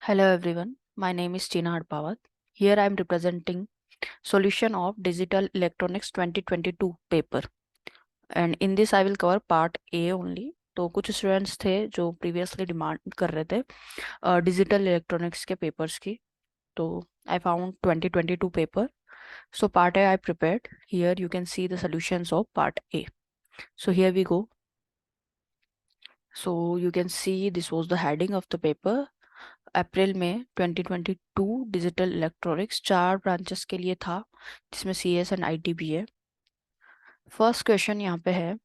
Hello everyone, my name is Tina Harpawat. Here I am representing solution of Digital Electronics 2022 paper and in this I will cover part A only. तो कुछ students थे जो previously demand कर रहे थे digital electronics के papers की, तो I found 2022 paper. So part A I prepared. Here you can see the solutions of part A. So here we go. So you can see this was the heading of the paper. अप्रैल में 2022 digital electronics 4 branches के लिए था, जिसमें CS and IT भी है. First question यहाँ पे है,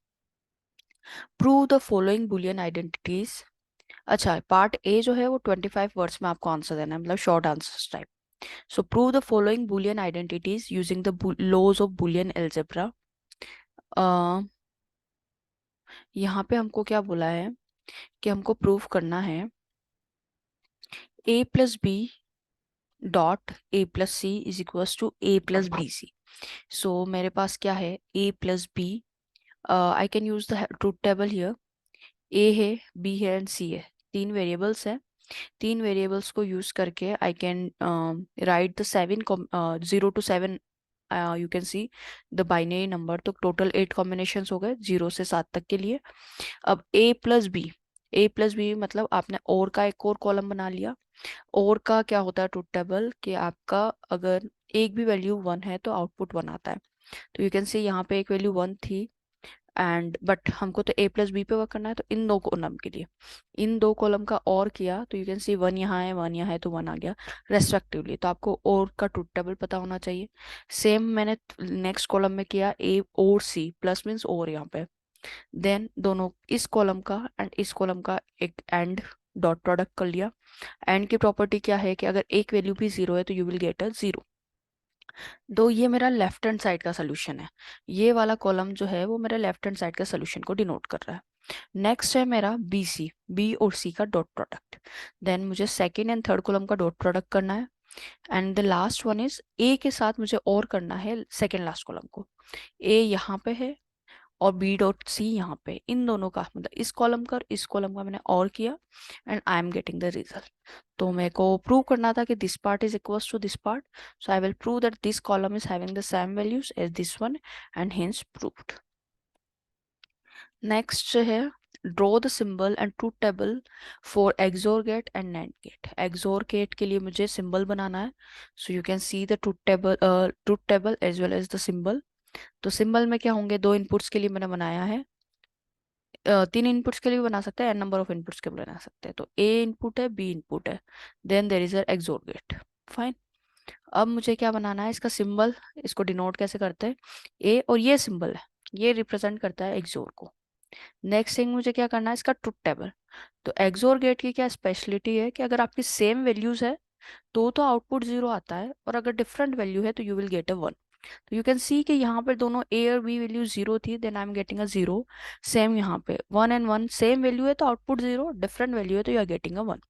prove the following Boolean identities. अच्छा, पार्ट ए जो है वो 25 वर्ड्स में आपको आंसर देना है, मतलब short answers type. So prove the following Boolean identities using the laws of Boolean algebra. यहाँ पे हमको क्या बोला है कि हमको प्रूव करना है a+b dot a+c is equals to a+bc. So मेरे पास क्या है, a+b. I can use the truth table here. a है, b है एंड c है. तीन वेरिएबल्स है. तीन वेरिएबल्स को यूज करके I can write the 0 to 7. You can see the binary number. तो टोटल 8 कॉम्बिनेशंस हो गए 0 से 7 तक के लिए. अब a+b मतलब आपने और का एक और कॉलम बना लिया. और का क्या होता है ट्रूथ टेबल, कि आपका अगर एक भी वैल्यू 1 है तो आउटपुट 1 आता है. तो यू कैन सी यहाँ पे एक वैल्यू 1 थी एंड बट हमको तो a+b पे वर्क करना है, तो इन दो कॉलम के लिए इन दो कॉलम का और किया तो यू कैन सी 1 यहाँ है 1 यहाँ है तो 1 आ गया रेस्पेक्टिवली. तो आपको और का ट्रूथ टेबल पता होना चाहिए. सेम मैंने नेक्स्ट कॉलम में किया a और c, प्लस मीन्स और यहाँ पे. देन दोनों इस कॉलम का एंड इस कॉलम का एक एंड डॉट प्रोडक्ट कर लिया. एंड की प्रॉपर्टी क्या है कि अगर एक वैल्यू भी 0 है तो यू विल गेट अ 0. तो ये मेरा लेफ्ट हैंड साइड का सोल्यूशन है. ये वाला कॉलम जो है वो मेरा लेफ्ट हैंड साइड का सोल्यूशन को डिनोट कर रहा है. नेक्स्ट है मेरा बी और सी का डॉट प्रोडक्ट. देन मुझे सेकेंड एंड थर्ड कॉलम का डॉट प्रोडक्ट करना है. And the last one is a के साथ मुझे और करना है सेकेंड लास्ट कॉलम को. ए यहाँ पे है और बी डॉट सी यहाँ पे. इन दोनों का मतलब इस कॉलम का और इस कॉलम का मैंने और किया and I am getting the result. तो मेरे को प्रूव करना था कि this part is equals to this part. So I will prove that this column is having the same values as this one and hence proved. Next है, draw the symbol and truth table for XOR gate and NAND gate. XOR gate के लिए मुझे symbol बनाना है. So you can see the truth table as well as the symbol. तो symbol में क्या होंगे, दो इनपुट्स के लिए मैंने बनाया है. तीन इनपुट्स के लिए भी बना सकते हैं, एन नंबर ऑफ इनपुट्स के लिए बना सकते हैं. तो ए इनपुट है, बी इनपुट है, then there is a XOR gate. Fine. अब मुझे क्या बनाना है, इसका सिंबल. इसको डिनोट कैसे करते हैं, ए और ये सिंबल है, ये रिप्रेजेंट करता है एक्सोर को. नेक्स्ट थिंग मुझे क्या करना है, इसका ट्रुथ टेबल. तो एक्सोर गेट की क्या स्पेशलिटी है कि अगर आपकी सेम वैल्यूज है तो आउटपुट 0 आता है, और अगर डिफरेंट वैल्यू है तो यू विल गेट अ 1. तो यू कैन सी कि यहाँ पर दोनों ए और बी वैल्यू 0 थी, then I am getting a 0. Same यहाँ पे 1 एंड 1 सेम वैल्यू है तो आउटपुट 0, डिफरेंट वैल्यू है तो you are getting a 1.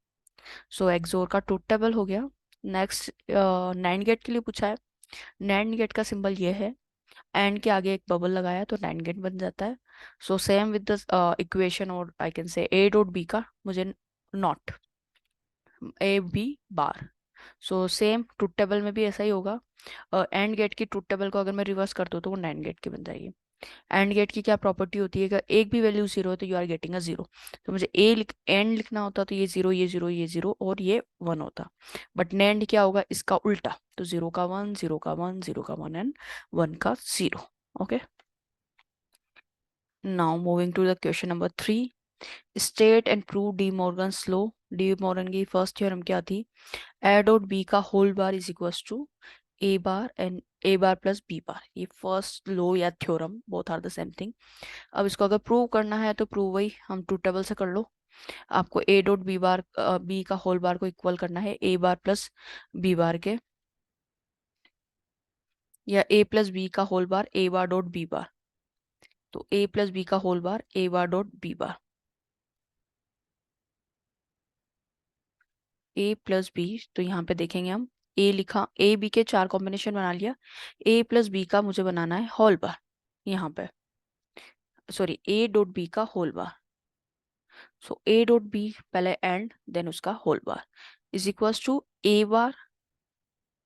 So XOR का ट्रुथ टेबल हो गया. नेक्स्ट नैंड गेट के लिए पूछा है. नैंड गेट का सिंबल ये है, एंड के आगे एक बबल लगाया तो नैंड गेट बन जाता है. So same with the equation, और I can say A dot B का मुझे not A B bar. So same truth table में भी ऐसा ही होगा. एंड गेट की ट्रुथ टेबल को अगर मैं रिवर्स कर दूँ तो वो नैंड गेट की बन जाएगी. एंड गेट की क्या प्रॉपर्टी होती है कि एक भी वैल्यू 0 है तो यू आर गेटिंग अ 0. तो मुझे एंड लिखना होता तो ये 0 ये 0 ये 0 और ये 1 होता. बट नैंड क्या होगा, इसका उल्टा. तो 0 का 1 0 का 1 0 का 1 एंड 1 का 0. Okay. Now moving to the question number 3. State and prove De Morgan's law. De Morgan की फर्स्ट थ्योरम क्या थी, ए डॉट बी का whole bar is equals to A bar and A bar plus B bar. ये first law या theorem, both are the same thing. अब इसको अगर prove करना है तो प्रूव वही हम ट्रूथ टेबल से कर लो. आपको A dot B bar B का होल बार को इक्वल करना है ए बार प्लस बी बार के, या ए प्लस बी का whole bar A bar dot B बार. तो ए प्लस बी का whole bar A bar dot B bar. A plus B, तो यहाँ पे देखेंगे हम ए लिखा, ए बी के 4 कॉम्बिनेशन बना लिया. ए प्लस बी का मुझे बनाना है होल बार यहाँ पे, सॉरी ए डॉट बी का whole bar. So A dot B पहले एंड देन उसका whole bar. Is equals to A bar,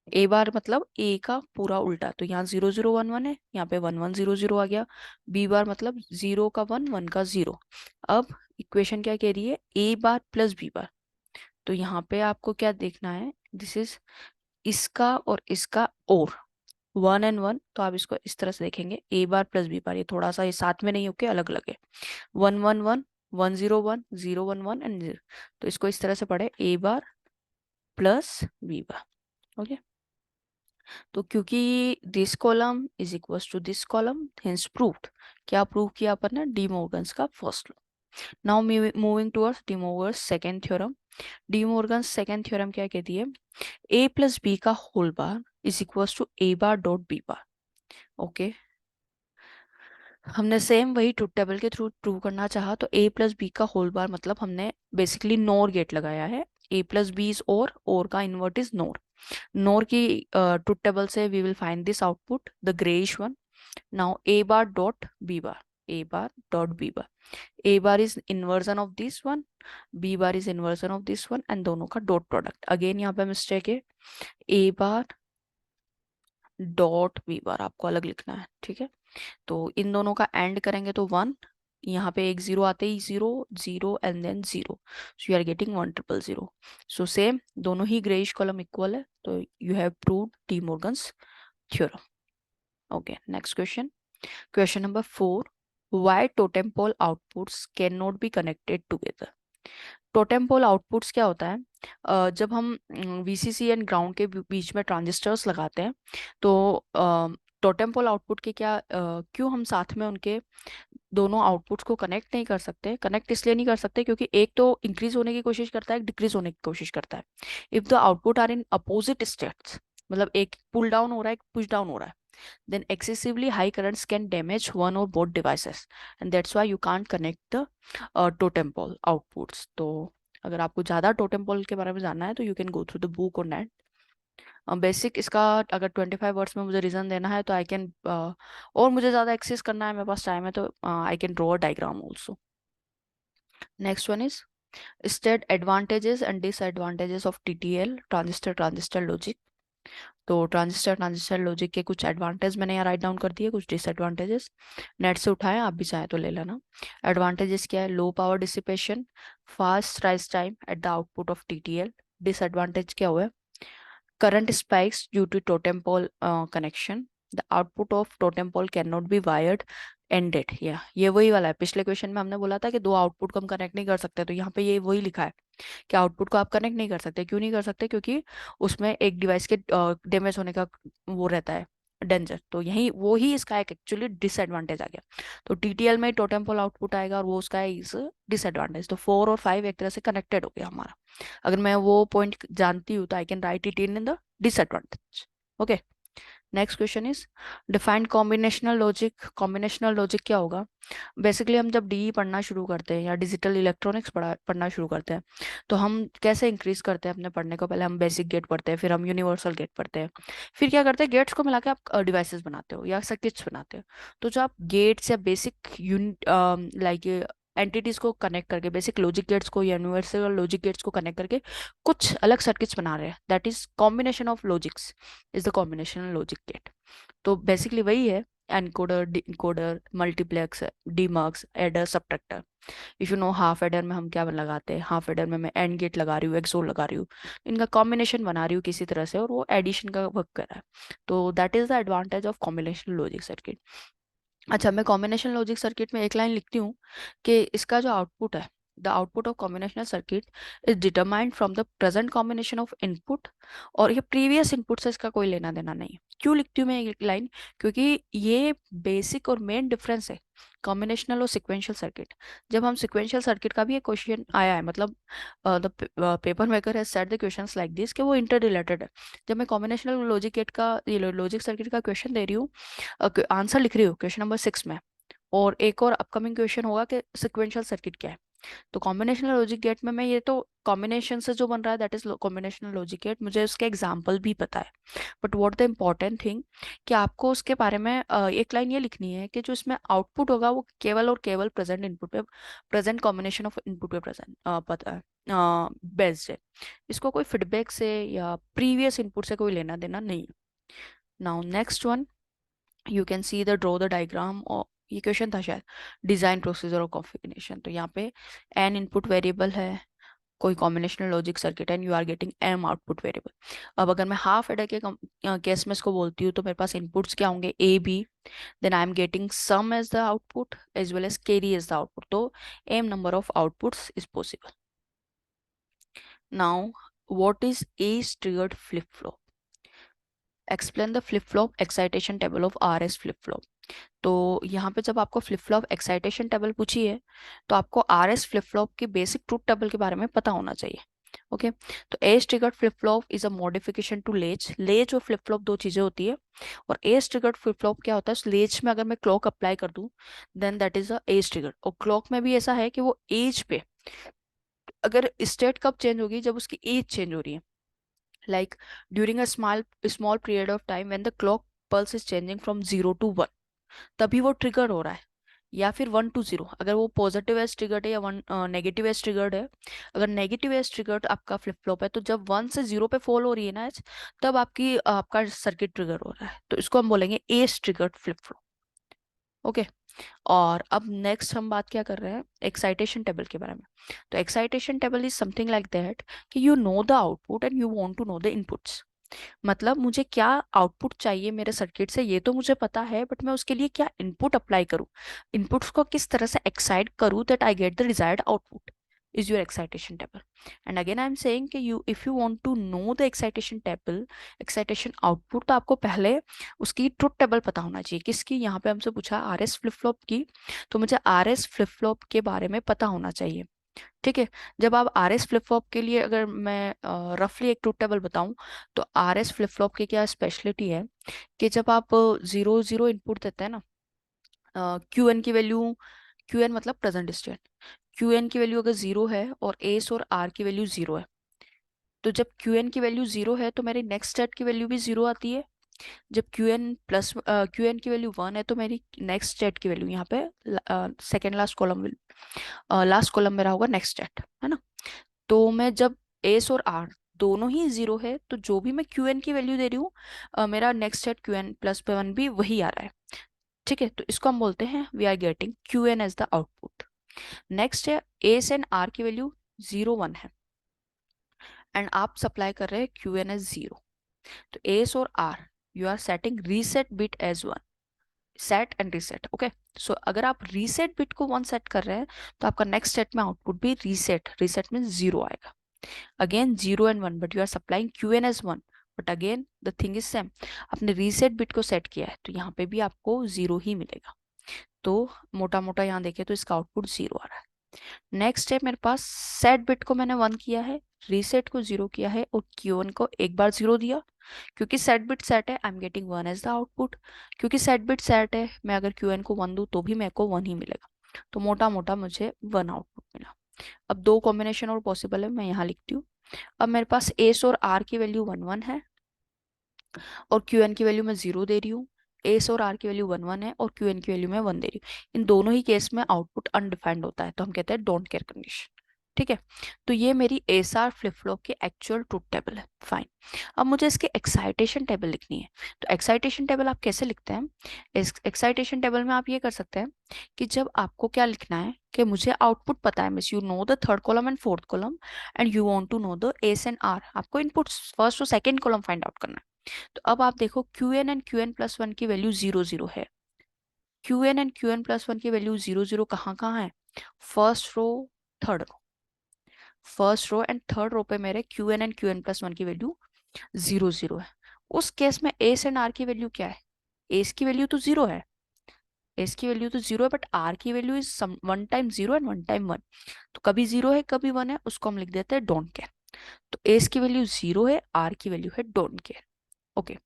A bar मतलब ए का पूरा उल्टा, तो यहाँ 0 0 1 1 है, यहाँ पे 1 1 0 0 आ गया। बी बार मतलब 0 का 1 1 का 0। अब इक्वेशन क्या कह रही है, ए बार प्लस बी बार। तो यहाँ पे आपको क्या देखना है, दिस इज इसका और इसका और 1 and 1, तो आप इसको इस तरह से देखेंगे, ए बार प्लस बी बार, ये थोड़ा सा ये साथ में नहीं होके अलग अलग है। 1 1 1 1 0 1 0 1 1 एंड 0, तो इसको इस तरह से पढ़े, A bar plus B bar. Okay, तो क्योंकि this column is equals to this column, hence proved. क्या प्रूव किया अपन ने, डी मोर्गन्स का first law. Now moving towards De Morgan's second theorem. De Morgan's second theorem क्या कहती है, ए प्लस बी का whole bar is equals to A bar dot B bar. Okay, हमने सेम वही ट्रुथ टेबल के through prove करना चाहा, तो ए प्लस बी का होल बार मतलब हमने बेसिकली नोर गेट लगाया है। ए प्लस बी इज और का इन्वर्ट इज नोर। नोर की ट्रुथ टेबल से we will find this output, the greyish one. Now A bar dot B bar, A bar dot B bar, A bar is inversion of this one, B bar is inversion of this one, and दोनों का dot product. Again यहाँ पे mistake है, ए bar dot B बार आपको अलग लिखना है, ठीक है। तो इन दोनों का एंड करेंगे तो 1, यहाँ पे एक 0 आते ही 0 0 and then 0, so you are getting 1 0 0 0। So same दोनों ही ग्रेइश कॉलम इक्वल है, तो you have proved De Morgan's theorem. Okay, next question, question number 4, why totem pole outputs can not be connected together. Totem pole outputs क्या होता है, जब हम VCC and ground के बीच में ट्रांजिस्टर्स लगाते हैं, तो टोटेम पोल आउटपुट के क्या क्यों हम साथ में उनके दोनों आउटपुट्स को कनेक्ट नहीं कर सकते। कनेक्ट इसलिए नहीं कर सकते क्योंकि एक तो इंक्रीज होने की कोशिश करता है, एक डिक्रीज होने की कोशिश करता है। If the output are in opposite states, मतलब एक पुल डाउन हो रहा है, एक पुश डाउन हो रहा है, then excessively high currents can damage one or both devices, and that's why you can't connect the totem pole outputs. तो अगर आपको ज़्यादा totem pole के बारे में जानना है तो you can go through the book on that. Basic इसका अगर 25 वर्ड्स में मुझे रीजन देना है तो आई कैन, और मुझे ज़्यादा एक्सेस करना है, मेरे पास टाइम है, तो I can draw a diagram also. Next one is state advantages and disadvantages of TTL transistor transistor logic. तो ट्रांजिस्टर ट्रांजिस्टर लॉजिक के कुछ एडवांटेज मैंने यहाँ राइट डाउन कर दिए, कुछ डिसएडवांटेजेस नेट से उठाए, आप भी चाहे तो ले लेना। एडवांटेजेस क्या है, low power dissipation, fast rise time at the output of TTL. Disadvantage क्या हुआ है, current spikes due to totem pole connection, the output of totem pole cannot be wired ended। ये वही वाला है, पिछले क्वेश्चन में हमने बोला था कि दो आउटपुट को हम कनेक्ट नहीं कर सकते, तो यहाँ पे ये वही लिखा है कि आउटपुट को आप कनेक्ट नहीं कर सकते। क्यों नहीं कर सकते, क्योंकि उसमें एक डिवाइस के डैमेज होने का वो रहता है, डेंजर। तो यही वो ही इसका एक एक्चुअली डिसएडवांटेज आ गया। तो टीटीएल में टोटेम पोल आउटपुट आएगा और वो उसका इस डिसएडवांटेज। तो 4 और 5 एक तरह से कनेक्टेड हो गया हमारा। अगर मैं वो पॉइंट जानती हूँ तो I can write it in the disadvantage. Okay, next question is defined combinational logic. Combinational logic क्या होगा, बेसिकली हम जब डी पढ़ना शुरू करते हैं या डिजिटल इलेक्ट्रॉनिक्स पढ़ना शुरू करते हैं, तो हम कैसे इंक्रीज करते हैं अपने पढ़ने को, पहले हम बेसिक गेट पढ़ते हैं, फिर हम यूनिवर्सल गेट पढ़ते हैं, फिर क्या करते हैं, गेट्स को मिला के आप डिवाइसेस बनाते हो या सर्किट्स बनाते हो। तो जो आप गेट्स या बेसिक यूनिट लाइक एंटिटीज को कनेक्ट करके, बेसिक लॉजिक गेट्स को या यूनिवर्सल लॉजिक गेट्स को कनेक्ट करके कुछ अलग सर्किट्स बना रहे हैं, that is combination of logics is the combinational logic gate. तो बेसिकली वही है, encoder, decoder, multiplex, demux, adder, subtractor. If you know half adder में हम क्या लगाते हैं, हाफ एडर में मैं एंड गेट लगा रही हूँ, एक्सोर लगा रही हूँ, इनका कॉम्बिनेशन बना रही हूँ किसी तरह से, और वो एडिशन का वर्क कर रहा है। तो that is the advantage of combination logic circuit. अच्छा, मैं कॉम्बिनेशन लॉजिक सर्किट में एक लाइन लिखती हूँ कि इसका जो आउटपुट है, the output of combinational circuit is determined from the present combination of input, और ये प्रीवियस इनपुट से इसका कोई लेना देना नहीं है। क्यों लिखती हूँ मैं एक लाइन, क्योंकि ये बेसिक और मेन डिफरेंस है कॉम्बिनेशनल और सिक्वेंशियल सर्किट। जब हम सिक्वेंशियल सर्किट का भी एक क्वेश्चन आया है, मतलब the paper maker has set the questions like this कि वो इंटर रिलेटेड है। जब मैं कॉम्बिनेशनल लॉजिक गेट का, ये लॉजिक सर्किट का क्वेश्चन दे रही हूँ, आंसर लिख रही हूँ क्वेश्चन नंबर 6 में, और एक और अपकमिंग क्वेश्चन होगा कि सिक्वेंशियल सर्किट क्या है, तो कॉम्बिनेशनल लॉजिक गेट में मैं ये तो कॉम्बिनेशन से जो बन रहा है that is combinational logic gate, मुझे उसके एग्जाम्पल भी पता है। But what the important thing कि आपको उसके बारे में एक लाइन ये लिखनी है कि जो इसमें आउटपुट होगा वो केवल और केवल प्रेजेंट इनपुट पे, प्रेजेंट कॉम्बिनेशन ऑफ इनपुट पे प्रेजेंट पता है बेस्ड है। इसको कोई फीडबैक से या प्रीवियस इनपुट से कोई लेना देना नहीं है। Now next one, you can see the draw the diagram, और ये क्वेश्चन था शायद, डिजाइन प्रोसीजर और कॉन्फ़िगरेशन। तो यहाँ पे एन इनपुट वेरिएबल है, कोई combinational logic circuit, and you are getting M output variable. अब अगर मैं हाफ एडर के केस में इसको बोलती हूँ तो मेरे पास इनपुट्स क्या होंगे, A B, then I am getting sum as the output as well as carry as the output. तो M number of outputs is possible. Now what is edge triggered flip flop? Explain the flip flop excitation table of R S flip flop. तो यहाँ पे जब आपको flip flop excitation table पूछी है तो आपको आर एस फ्लिप फ्लॉप के बेसिक ट्रूथ टेबल के बारे में पता होना चाहिए। ओके, तो edge triggered flip flop is a modification to latch. Latch और फ्लिप फ्लॉप दो चीजें होती है, और एज ट्रिगर्ड फ्लिप फ्लॉप क्या होता है, उस लेच में अगर मैं क्लॉक अप्लाई कर दूं then that is a edge triggered. और क्लॉक में भी ऐसा है कि वो एज पे, अगर स्टेट कब चेंज होगी, जब उसकी एज चेंज हो रही है, like during a small period of time when the clock pulse is changing from 0 to 1, तभी वो ट्रिगर हो रहा है। या फिर 1 to 0, अगर वो पॉजिटिव एज ट्रिगर्ड है या वन नेगेटिव एज ट्रिगर्ड है। अगर नेगेटिव एज ट्रिगर्ड आपका फ्लिप फ्लॉप है तो जब 1 से 0 पे फॉल हो रही है ना एज, तब आपका सर्किट ट्रिगर हो रहा है, तो इसको हम बोलेंगे as triggered flip flop. Okay, और अब नेक्स्ट हम बात क्या कर रहे हैं, एक्साइटेशन टेबल के बारे में। तो excitation table is something like that कि you know the output and you want to know the inputs. मतलब मुझे क्या आउटपुट चाहिए मेरे सर्किट से ये तो मुझे पता है, बट मैं उसके लिए क्या इनपुट अप्लाई करूं, इनपुट्स को किस तरह से एक्साइट करूं that I get the desired output is your excitation table. And again I am saying कि you if you want to know the excitation table, excitation output, तो आपको पहले उसकी ट्रुथ टेबल पता होना चाहिए। किसकी, यहाँ पे हमसे पूछा आर एस फ्लिप फ्लॉप की, तो मुझे आर एस फ्लिप फ्लॉप के बारे में पता होना चाहिए। ठीक है, जब आप आर एस फ्लिप फ्लॉप के लिए अगर मैं रफली एक ट्रूथ टेबल बताऊं, तो आर एस फ्लिप फ्लॉप की क्या स्पेशलिटी है कि जब आप 0 0 इनपुट देते हैं ना, क्यू एन की वैल्यू, क्यू एन मतलब प्रेजेंट स्टेट, क्यू एन की वैल्यू अगर 0 है और एस और आर की वैल्यू 0 है, तो जब क्यू एन की वैल्यू 0 है तो मेरी नेक्स्ट स्टेट की वैल्यू भी 0 आती है। जब क्यू एन की वैल्यू 1 है तो मेरी नेक्स्ट स्टेट की वैल्यू, यहाँ पे second last column, last column मेरा होगा नेक्स्ट स्टेट, है ना। तो मैं जब एस और आर दोनों ही 0 है तो जो भी मैं क्यू एन की वैल्यू दे रही हूँ, मेरा next set Q N plus पे वन भी वही आ रहा है। ठीक है, तो इसको हम बोलते हैं we are getting Q N as the output. Next है एस एंड आर की वैल्यू 0 1 है, एंड आप सप्लाई कर रहे हैं क्यू एन एज 0। तो एस और R you are setting reset bit as 1, set and reset. Okay, so अगर आप रीसेट बिट को 1 सेट कर रहे हैं तो आपका नेक्स्ट सेट में आउटपुट भी रीसेट, रीसेट में 0 आएगा। Again 0 and 1, but you are supplying qn as 1, but again the thing is same, आपने रीसेट बिट को सेट किया है तो यहाँ पे भी आपको 0 ही मिलेगा। तो मोटा मोटा यहाँ देखें तो इसका आउटपुट 0 आ रहा है। नेक्स्ट है मेरे पास सेट बिट को मैंने 1 किया है, रीसेट को 0 किया है, और क्यू1 को एक बार 0 दिया। क्योंकि सेट बिट सेट है I am getting 1 as the output, क्योंकि सेट बिट सेट है मैं अगर क्यू को 1 दूं तो भी मेरे को 1 ही मिलेगा। तो मोटा मोटा मुझे 1 आउटपुट मिला। अब दो कॉम्बिनेशन और पॉसिबल है, मैं यहाँ लिखती हूँ। अब मेरे पास एस और आर की वैल्यू 1 1 है, और क्यू एन की वैल्यू मैं 0 दे रही हूँ। एस और आर की वैल्यू 1 1 है और क्यू एन की वैल्यू मैं 1 दे रही हूँ। इन दोनों ही केस में आउटपुट अनडिफाइंड होता है, तो हम कहते हैं डोंट केयर कंडीशन। ठीक है, तो ये मेरी एस आर फ्लिप फ्लॉप की एक्चुअल ट्रूथ टेबल है। फाइन, अब मुझे इसकी एक्साइटेशन टेबल लिखनी है। तो एक्साइटेशन टेबल आप कैसे लिखते हैं, इस एक्साइटेशन टेबल में आप ये कर सकते हैं कि जब आपको क्या लिखना है कि मुझे आउटपुट पता है, miss you know the third column and fourth column, and you want to know the S and R, आपको इनपुट फर्स्ट और सेकंड कॉलम फाइंड आउट करना है। तो अब आप देखो Q N and Q N plus one की value 0 0 है। Q N and Q N plus one की वैल्यू 0 0 कहाँ है, first row, third row, first row and third रो पे मेरे Q N and Q N plus one की value 0 0 है। उस केस में एस एंड आर की वैल्यू क्या है, एस की वैल्यू तो 0 है, एस की वैल्यू तो 0 है, बट आर की value is one time 0 and one time 1। तो कभी 0 है कभी 1 है, उसको हम लिख देते हैं डोंट केयर। तो एस की वैल्यू 0 है, आर की वैल्यू है don't care. Okay,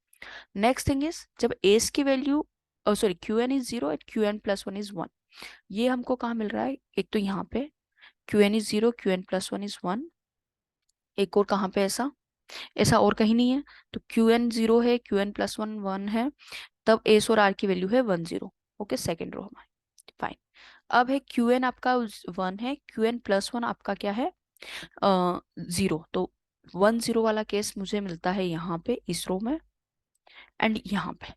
next thing is जब एस की value, sorry Q N is 0 and Q N plus 1 is 1, ये हमको कहाँ मिल रहा है, एक तो यहाँ पे Q N is 0, Q N plus 1 is 1। एक और कहाँ पे ऐसा, ऐसा और कहीं नहीं है। तो क्यू एन 0 है, क्यू एन प्लस 1 1 है, तब एस और आर की वैल्यू है 1 0। ओके, सेकेंड रो हमारी, फाइन। अब है क्यू एन आपका 1 है, क्यू एन प्लस 1 आपका क्या है 0। तो 1 0 वाला केस मुझे मिलता है यहाँ पे इस रो में एंड यहाँ पे,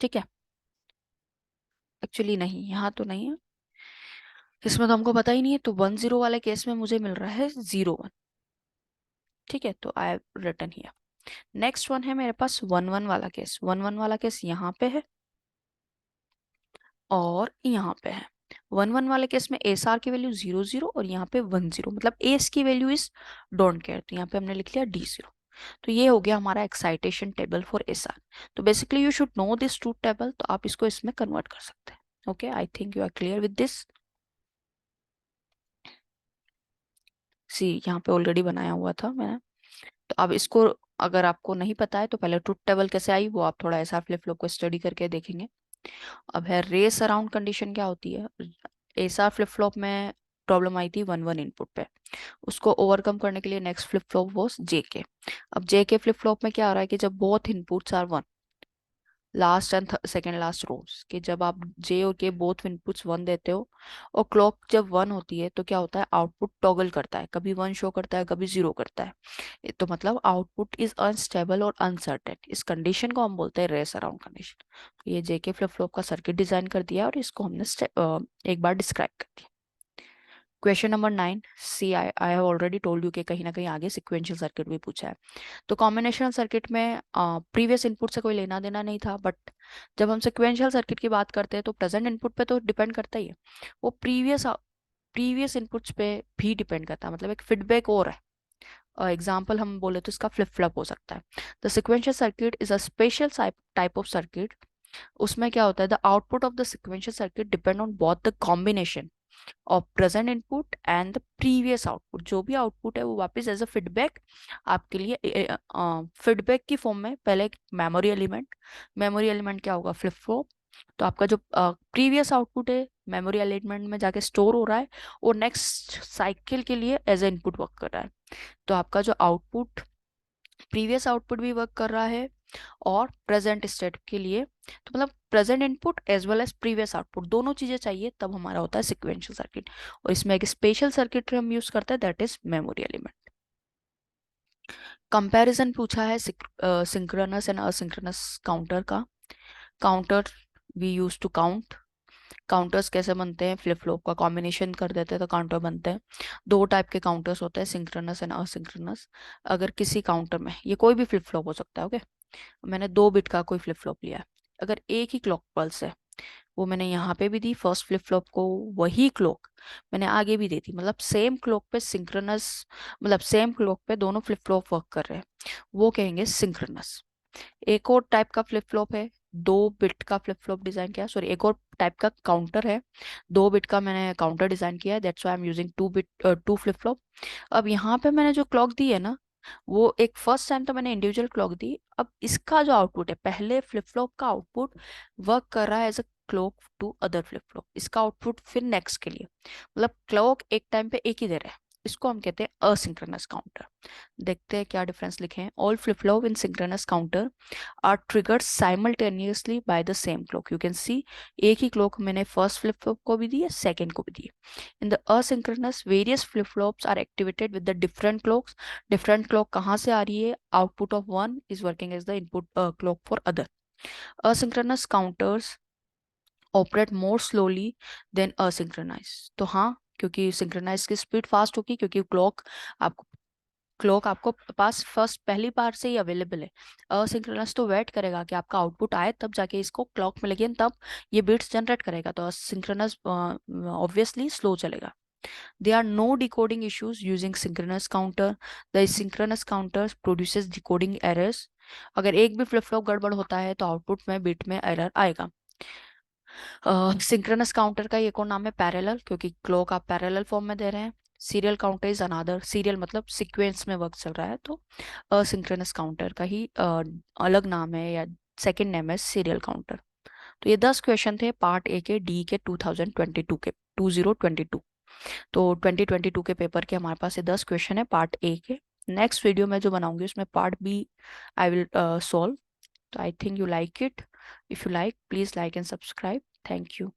ठीक है। एक्चुअली नहीं, यहाँ तो नहीं है, इसमें तो हमको पता ही नहीं है। तो 1 0 वाले केस में मुझे मिल रहा है 0 1, ठीक है। तो I have written here. Next one है मेरे पास 1 1 वाला केस। 1 1 वाला केस यहाँ पे है और यहाँ पे है। 1 1 वाले केस में एस आर की वैल्यू 0 0 और यहाँ पे 1 0, मतलब एस की वैल्यू इज डोंट केयर, तो यहाँ पे हमने लिख लिया डी 0। तो ये हो गया हमारा excitation table for S R. तो basically you should know this truth table, तो आप इसको इसमें कन्वर्ट कर सकते हैं। ओके, I think you are clear with this. See यहाँ पे ऑलरेडी बनाया हुआ था मैंने। तो अब इसको अगर आपको नहीं पता है तो पहले ट्रूथ टेबल कैसे आई वो आप थोड़ा एसआर फ्लिप फ्लॉप को स्टडी करके देखेंगे। अब है रेस अराउंड कंडीशन क्या होती है। एसआर फ्लिप फ्लॉप में प्रॉब्लम आई थी 1 1 इनपुट पे, उसको ओवरकम करने के लिए नेक्स्ट फ्लिप फ्लॉप वॉज जेके। अब जेके फ्लिप फ्लॉप में क्या हो रहा है कि जब both inputs are 1, last and second last rows कि जब आप जे और के बोथ इनपुट्स 1 देते हो और क्लॉक जब 1 होती है तो क्या होता है, आउटपुट टॉगल करता है, कभी 1 शो करता है कभी 0 करता है। तो मतलब आउटपुट इज अनस्टेबल और अनसर्टेन। इस कंडीशन को हम बोलते हैं रेस अराउंड कंडीशन। तो ये जेके फ्लिप फ्लॉप का सर्किट डिजाइन कर दिया और इसको हमने एक बार डिस्क्राइब कर दिया। Question number 9, see I have already told you कि कहीं ना कहीं आगे सिक्वेंशियल सर्किट भी पूछा है। तो कॉम्बिनेशनल सर्किट में प्रीवियस इनपुट से कोई लेना देना नहीं था, बट जब हम सिक्वेंशियल सर्किट की बात करते हैं तो प्रेजेंट इनपुट पे तो डिपेंड करता ही है, वो प्रीवियस इनपुट्स पे भी डिपेंड करता है। मतलब एक फीडबैक और है। एग्जाम्पल हम बोले तो इसका फ्लिप फ्लॉप हो सकता है। The sequential circuit is a special type of circuit. उसमें क्या होता है, the output of the sequential circuit depend on both the combination of present input and the previous output. जो भी आउटपुट है वो वापस एज अ फीडबैक आपके लिए फीडबैक की फॉर्म में पहले एक मेमोरी एलिमेंट क्या होगा, फ्लिप फ्लॉप। तो आपका जो प्रीवियस आउटपुट है मेमोरी एलिमेंट में जाके स्टोर हो रहा है और नेक्स्ट साइकिल के लिए एज ए इनपुट वर्क कर रहा है। तो आपका जो आउटपुट प्रीवियस आउटपुट भी वर्क कर रहा है और प्रेजेंट स्टेट के लिए। तो मतलब present input as well as previous output दोनों चीजें चाहिए तब हमारा होता है सिक्वेंशियल सर्किट। और इसमें एक स्पेशल सर्किट हम यूज करते हैं, that is memory element. Comparison पूछा है सिंक्रोनस एंड असिंक्रोनस काउंटर का। Counter we use to count. Counters कैसे बनते हैं, फ्लिप फ्लॉप का कॉम्बिनेशन कर देते हैं तो काउंटर बनते हैं। दो टाइप के काउंटर्स होते हैं, सिंक्रोनस एंड असिंक्रोनस। अगर किसी काउंटर में, ये कोई भी फ्लिप फ्लॉप हो सकता है, ओके, मैंने 2 बिट का कोई फ्लिप फ्लॉप लिया है, अगर एक ही क्लॉक पल्स है वो मैंने यहाँ पे भी दी फर्स्ट फ्लिप फ्लॉप को, वही क्लॉक मैंने आगे भी दी थी, मतलब सेम क्लॉक पे सिंक्रोनस, मतलब सेम क्लॉक पे दोनों फ्लिप फ्लॉप वर्क कर रहे हैं, वो कहेंगे सिंक्रोनस। एक और टाइप का फ्लिप फ्लॉप है, 2 बिट का फ्लिप फ्लॉप डिजाइन किया, सॉरी एक और टाइप का काउंटर है, 2 बिट का मैंने काउंटर डिजाइन किया है, that's why I am using 2 flip flop. अब यहाँ पे मैंने जो क्लॉक दी है ना, वो एक फर्स्ट टाइम तो मैंने इंडिविजुअल क्लॉक दी। अब इसका जो आउटपुट है, पहले फ्लिप फ्लॉप का आउटपुट वर्क कर रहा है as a clock to other flip flop, इसका आउटपुट फिर नेक्स्ट के लिए, मतलब क्लॉक एक टाइम पे एक ही दे रहा है, इसको हम कहते हैं असिंक्रोनस काउंटर। देखते हैं क्या डिफरेंस लिखे हैं। All flip flop in synchronous counter are triggered simultaneously by the same clock. You can see एक ही क्लॉक मैंने फर्स्ट फ्लिप फ्लॉप को भी दी है, सेकेंड को भी दी है। In the asynchronous various flip flops are activated with the different clocks। different clock कहाँ से आ रही है, output of one is working as the input clock for other। asynchronous counters operate more slowly than asynchronous। तो हाँ, क्योंकि synchronise की speed fast होगी, क्योंकि क्लॉक आपको पास फर्स्ट पहली बार से ही अवेलेबल है। असिंक्रोनस तो वेट करेगा कि आपका आउटपुट आए तब जाके इसको क्लॉक मिलेगी, तब ये बिट्स जनरेट करेगा। तो असिंक्रोनस ऑब्वियसली स्लो चलेगा। There are no decoding issues using synchronous counter। The synchronous counter produces decoding errors। अगर एक भी फ्लिप फ्लॉप गड़बड़ होता है तो आउटपुट में बिट में एरर आएगा। सिंक्रोनस काउंटर का एक और नाम है पैरेलल, क्योंकि क्लॉक आप पैरेलल फॉर्म में दे रहे हैं। Serial counter is another, serial मतलब सीक्वेंस में वर्क चल रहा है, तो सिंक्रोनस काउंटर का ही अलग नाम है या सेकंड नेम है सीरियल काउंटर। तो ये 10 क्वेश्चन थे पार्ट ए के डी के 2022 के 2022। तो 2022 के पेपर के हमारे पास ये 10 क्वेश्चन है पार्ट ए के। नेक्स्ट वीडियो में जो बनाऊंगी उसमें part B I will solve. तो I think you like it. If you like, please like and subscribe. Thank you.